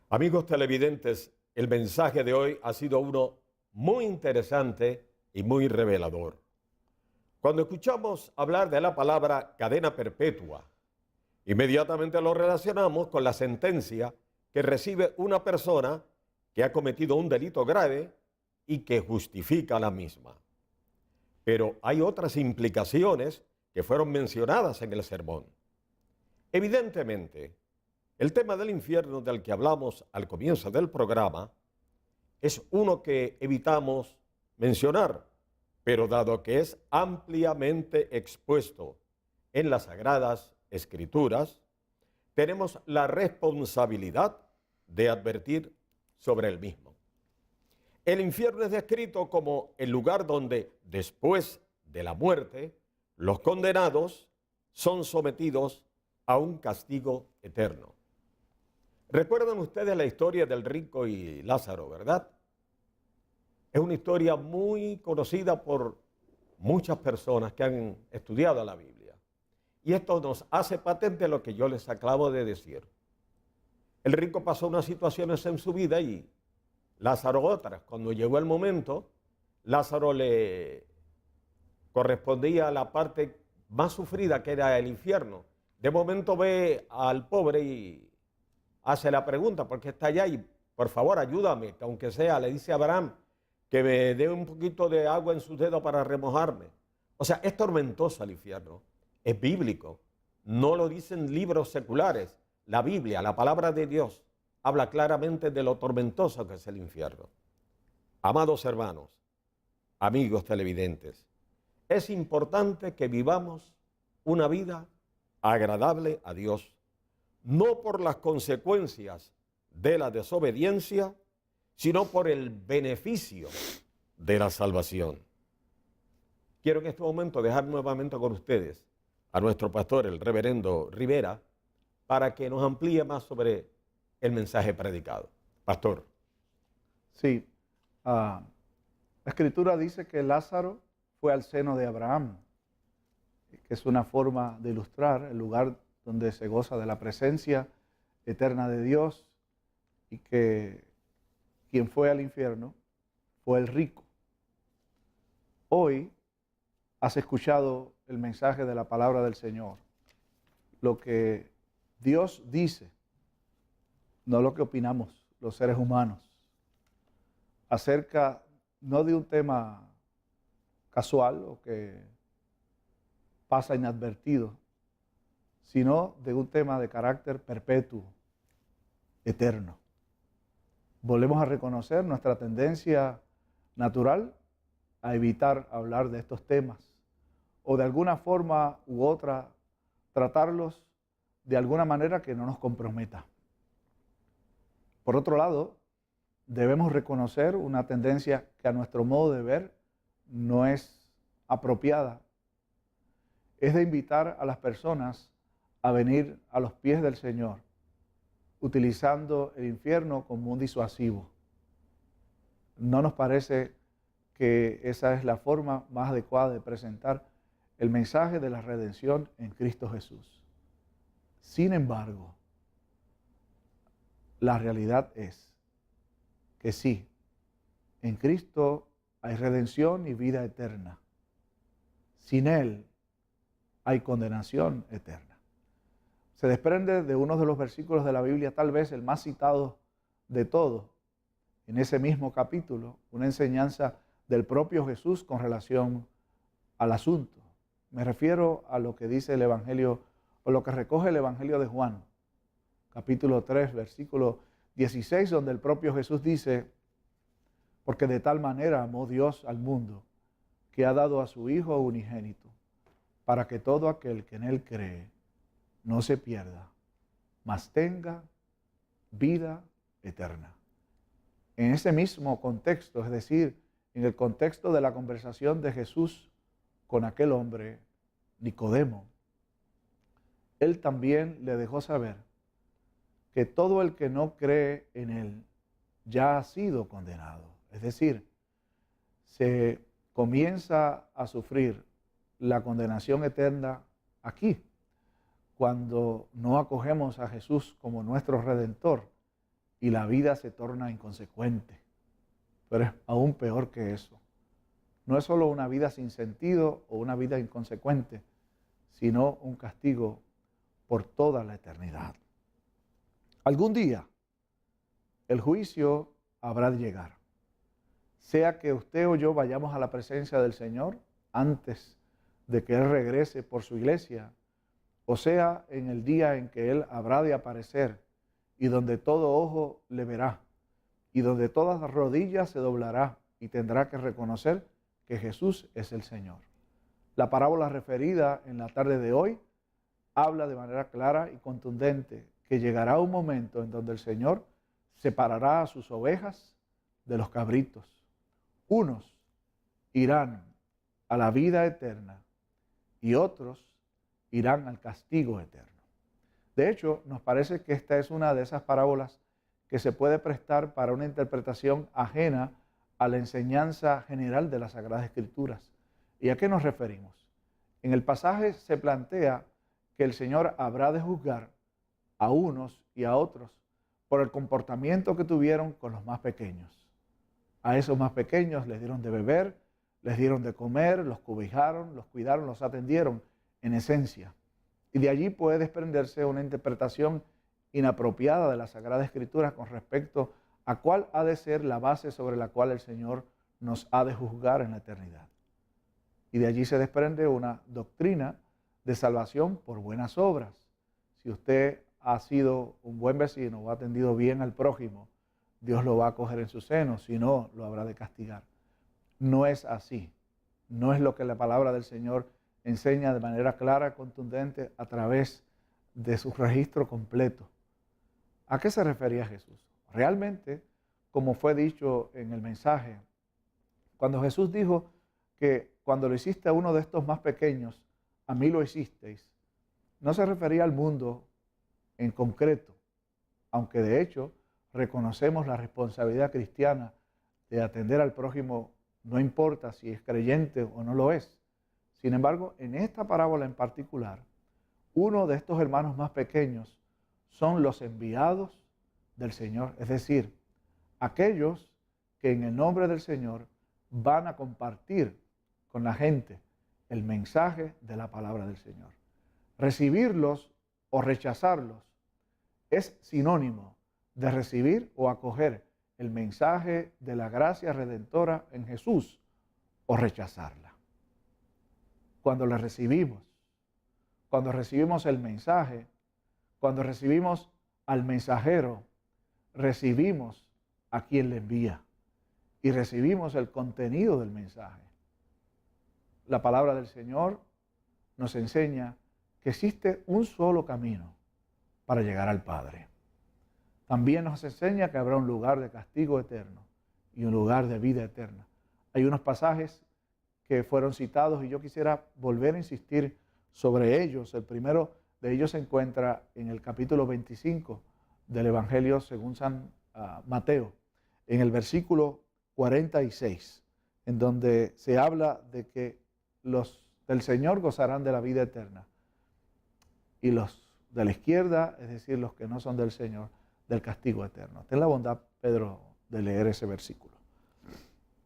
Amigos televidentes, el mensaje de hoy ha sido uno muy interesante y muy revelador. Cuando escuchamos hablar de la palabra cadena perpetua, inmediatamente lo relacionamos con la sentencia que recibe una persona que ha cometido un delito grave y que justifica la misma. Pero hay otras implicaciones que fueron mencionadas en el sermón. Evidentemente, el tema del infierno del que hablamos al comienzo del programa es uno que evitamos mencionar, pero dado que es ampliamente expuesto en las Sagradas Escrituras, tenemos la responsabilidad de advertir sobre el mismo. El infierno es descrito como el lugar donde, después de la muerte, los condenados son sometidos a un castigo eterno. Recuerdan ustedes la historia del rico y Lázaro, ¿verdad? Es una historia muy conocida por muchas personas que han estudiado la Biblia. Y esto nos hace patente lo que yo les acabo de decir. El rico pasó unas situaciones en su vida y Lázaro otras. Cuando llegó el momento, Lázaro le correspondía a la parte más sufrida, que era el infierno. De momento ve al pobre y hace la pregunta, ¿por qué está allá? Y por favor, ayúdame, que aunque sea, le dice a Abraham, que me dé un poquito de agua en sus dedos para remojarme. O sea, es tormentoso el infierno, es bíblico, no lo dicen libros seculares. La Biblia, la palabra de Dios, habla claramente de lo tormentoso que es el infierno. Amados hermanos, amigos televidentes, es importante que vivamos una vida agradable a Dios, no por las consecuencias de la desobediencia, sino por el beneficio de la salvación. Quiero en este momento dejar nuevamente con ustedes a nuestro pastor, el reverendo Rivera, para que nos amplíe más sobre el mensaje predicado. Pastor. Sí, la Escritura dice que Lázaro fue al seno de Abraham, que es una forma de ilustrar el lugar donde se goza de la presencia eterna de Dios, y que quien fue al infierno fue el rico. Hoy has escuchado el mensaje de la palabra del Señor, lo que Dios dice, no lo que opinamos los seres humanos, acerca no de un tema casual o que pasa inadvertido, sino de un tema de carácter perpetuo, eterno. Volvemos a reconocer nuestra tendencia natural a evitar hablar de estos temas o de alguna forma u otra tratarlos de alguna manera que no nos comprometa. Por otro lado, debemos reconocer una tendencia que a nuestro modo de ver no es apropiada. Es de invitar a las personas a venir a los pies del Señor, utilizando el infierno como un disuasivo. No nos parece que esa es la forma más adecuada de presentar el mensaje de la redención en Cristo Jesús. Sin embargo, la realidad es que sí, en Cristo hay redención y vida eterna. Sin Él hay condenación eterna. Se desprende de uno de los versículos de la Biblia, tal vez el más citado de todos, en ese mismo capítulo, una enseñanza del propio Jesús con relación al asunto. Me refiero a lo que dice el Evangelio, o lo que recoge el Evangelio de Juan, capítulo 3, versículo 16, donde el propio Jesús dice: porque de tal manera amó Dios al mundo, que ha dado a su Hijo unigénito, para que todo aquel que en Él cree no se pierda, mas tenga vida eterna. En ese mismo contexto, es decir, en el contexto de la conversación de Jesús con aquel hombre, Nicodemo, Él también le dejó saber que todo el que no cree en Él ya ha sido condenado. Es decir, se comienza a sufrir la condenación eterna aquí, cuando no acogemos a Jesús como nuestro Redentor y la vida se torna inconsecuente. Pero es aún peor que eso. No es solo una vida sin sentido o una vida inconsecuente, sino un castigo por toda la eternidad. Algún día el juicio habrá de llegar. Sea que usted o yo vayamos a la presencia del Señor antes de que Él regrese por su iglesia, o sea en el día en que Él habrá de aparecer y donde todo ojo le verá y donde toda rodilla se doblará y tendrá que reconocer que Jesús es el Señor. La parábola referida en la tarde de hoy habla de manera clara y contundente que llegará un momento en donde el Señor separará a sus ovejas de los cabritos. Unos irán a la vida eterna y otros irán al castigo eterno. De hecho, nos parece que esta es una de esas parábolas que se puede prestar para una interpretación ajena a la enseñanza general de las Sagradas Escrituras. ¿Y a qué nos referimos? En el pasaje se plantea que el Señor habrá de juzgar a unos y a otros por el comportamiento que tuvieron con los más pequeños. A esos más pequeños les dieron de beber, les dieron de comer, los cobijaron, los cuidaron, los atendieron, en esencia. Y de allí puede desprenderse una interpretación inapropiada de la Sagrada Escritura con respecto a cuál ha de ser la base sobre la cual el Señor nos ha de juzgar en la eternidad. Y de allí se desprende una doctrina de salvación por buenas obras. Si usted ha sido un buen vecino o ha atendido bien al prójimo, Dios lo va a acoger en su seno, si no, lo habrá de castigar. No es así. No es lo que la palabra del Señor enseña de manera clara, contundente, a través de su registro completo. ¿A qué se refería Jesús? Realmente, como fue dicho en el mensaje, cuando Jesús dijo que cuando lo hiciste a uno de estos más pequeños, a mí lo hicisteis, no se refería al mundo en concreto, aunque de hecho reconocemos la responsabilidad cristiana de atender al prójimo, no importa si es creyente o no lo es. Sin embargo, en esta parábola en particular, uno de estos hermanos más pequeños son los enviados del Señor, es decir, aquellos que en el nombre del Señor van a compartir con la gente el mensaje de la palabra del Señor. Recibirlos o rechazarlos es sinónimo de recibir o acoger el mensaje de la gracia redentora en Jesús o rechazarla. Cuando la recibimos, cuando recibimos el mensaje, cuando recibimos al mensajero, recibimos a quien le envía y recibimos el contenido del mensaje. La palabra del Señor nos enseña que existe un solo camino para llegar al Padre. También nos enseña que habrá un lugar de castigo eterno y un lugar de vida eterna. Hay unos pasajes que fueron citados y yo quisiera volver a insistir sobre ellos. El primero de ellos se encuentra en el capítulo 25 del Evangelio según San Mateo, en el versículo 46, en donde se habla de que los del Señor gozarán de la vida eterna y los de la izquierda, es decir, los que no son del Señor, del castigo eterno. Ten la bondad, Pedro, de leer ese versículo.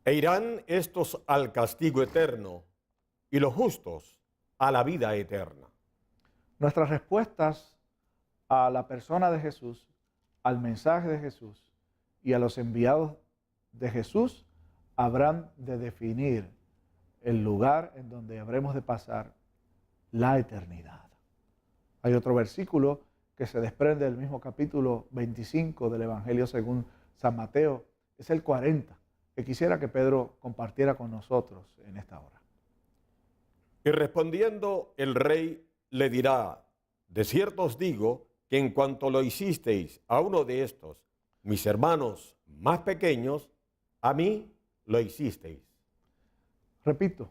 E irán estos al castigo eterno y los justos a la vida eterna. Nuestras respuestas a la persona de Jesús, al mensaje de Jesús y a los enviados de Jesús habrán de definir el lugar en donde habremos de pasar la eternidad. Hay otro versículo que se desprende del mismo capítulo 25 del Evangelio según San Mateo, es el 40, que quisiera que Pedro compartiera con nosotros en esta hora. Y respondiendo el rey le dirá: de cierto os digo que en cuanto lo hicisteis a uno de estos, mis hermanos más pequeños, a mí lo hicisteis. Repito,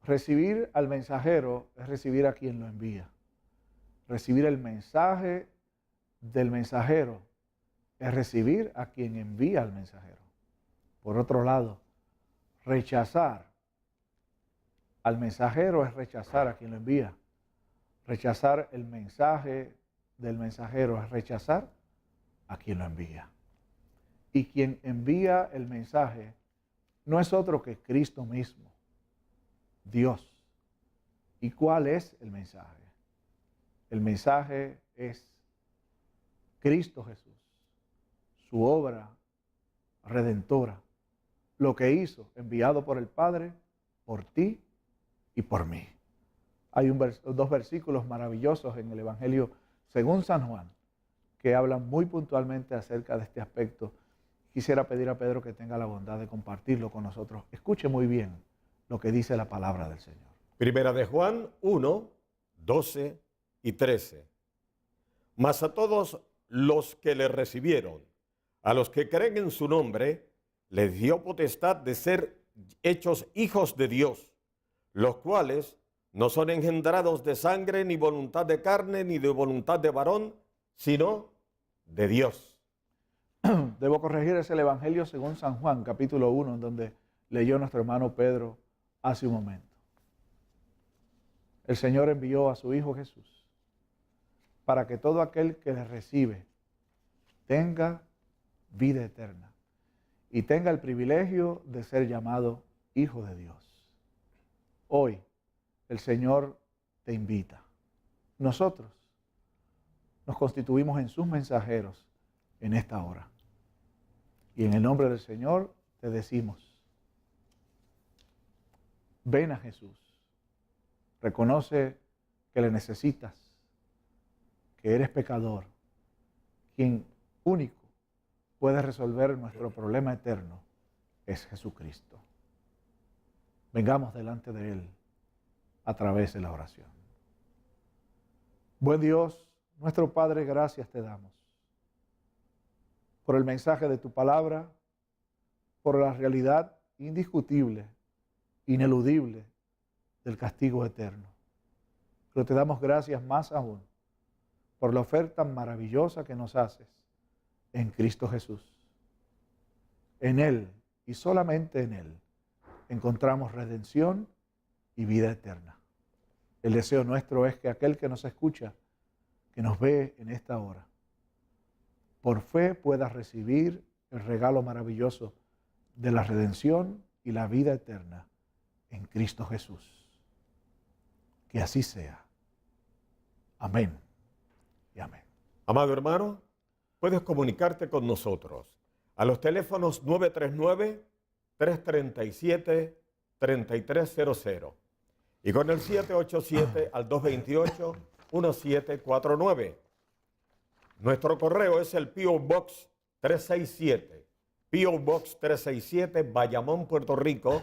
recibir al mensajero es recibir a quien lo envía. Recibir el mensaje del mensajero es recibir a quien envía al mensajero. Por otro lado, rechazar al mensajero es rechazar a quien lo envía. Rechazar el mensaje del mensajero es rechazar a quien lo envía. Y quien envía el mensaje no es otro que Cristo mismo, Dios. ¿Y cuál es el mensaje? El mensaje es Cristo Jesús, su obra redentora, lo que hizo, enviado por el Padre, por ti y por mí. Hay dos versículos maravillosos en el Evangelio según San Juan que hablan muy puntualmente acerca de este aspecto. Quisiera pedir a Pedro que tenga la bondad de compartirlo con nosotros. Escuche muy bien lo que dice la palabra del Señor. Primera de Juan 1, 12 y 13. Mas a todos los que le recibieron, a los que creen en su nombre, les dio potestad de ser hechos hijos de Dios, los cuales no son engendrados de sangre, ni voluntad de carne, ni de voluntad de varón, sino de Dios. Debo corregir, es el Evangelio según San Juan, capítulo 1, en donde leyó nuestro hermano Pedro hace un momento. El Señor envió a su Hijo Jesús para que todo aquel que le recibe tenga vida eterna y tenga el privilegio de ser llamado Hijo de Dios. Hoy el Señor te invita. Nosotros nos constituimos en sus mensajeros en esta hora. Y en el nombre del Señor te decimos, ven a Jesús, reconoce que le necesitas, que eres pecador, quien único puede resolver nuestro problema eterno es Jesucristo. Vengamos delante de Él a través de la oración. Buen Dios, nuestro Padre, gracias te damos por el mensaje de tu palabra, por la realidad indiscutible, ineludible del castigo eterno. Pero te damos gracias más aún por la oferta maravillosa que nos haces en Cristo Jesús. En Él y solamente en Él encontramos redención y vida eterna. El deseo nuestro es que aquel que nos escucha, que nos ve en esta hora, por fe pueda recibir el regalo maravilloso de la redención y la vida eterna en Cristo Jesús. Que así sea. Amén y amén. Amado hermano, puedes comunicarte con nosotros a los teléfonos 939-337-3300 y con el 787 al 228-1749. Nuestro correo es el P.O. Box 367, P.O. Box 367, Bayamón, Puerto Rico,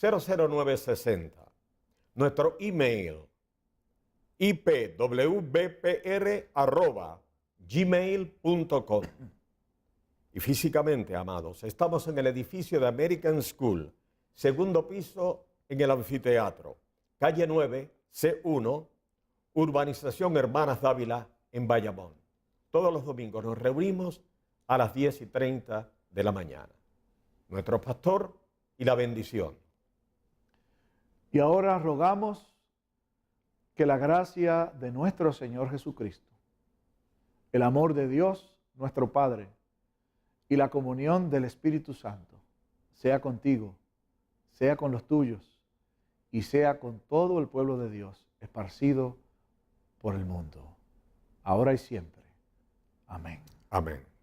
00960. Nuestro email, ipwbpr@gmail.com. Y físicamente, amados, estamos en el edificio de American School, segundo piso en el anfiteatro, calle 9, C1, urbanización Hermanas Dávila, en Bayamón. Todos los domingos nos reunimos a las 10:30 de la mañana. Nuestro pastor y la bendición. Y ahora rogamos que la gracia de nuestro Señor Jesucristo, el amor de Dios, nuestro Padre, y la comunión del Espíritu Santo sea contigo, sea con los tuyos y sea con todo el pueblo de Dios esparcido por el mundo, ahora y siempre. Amén. Amén.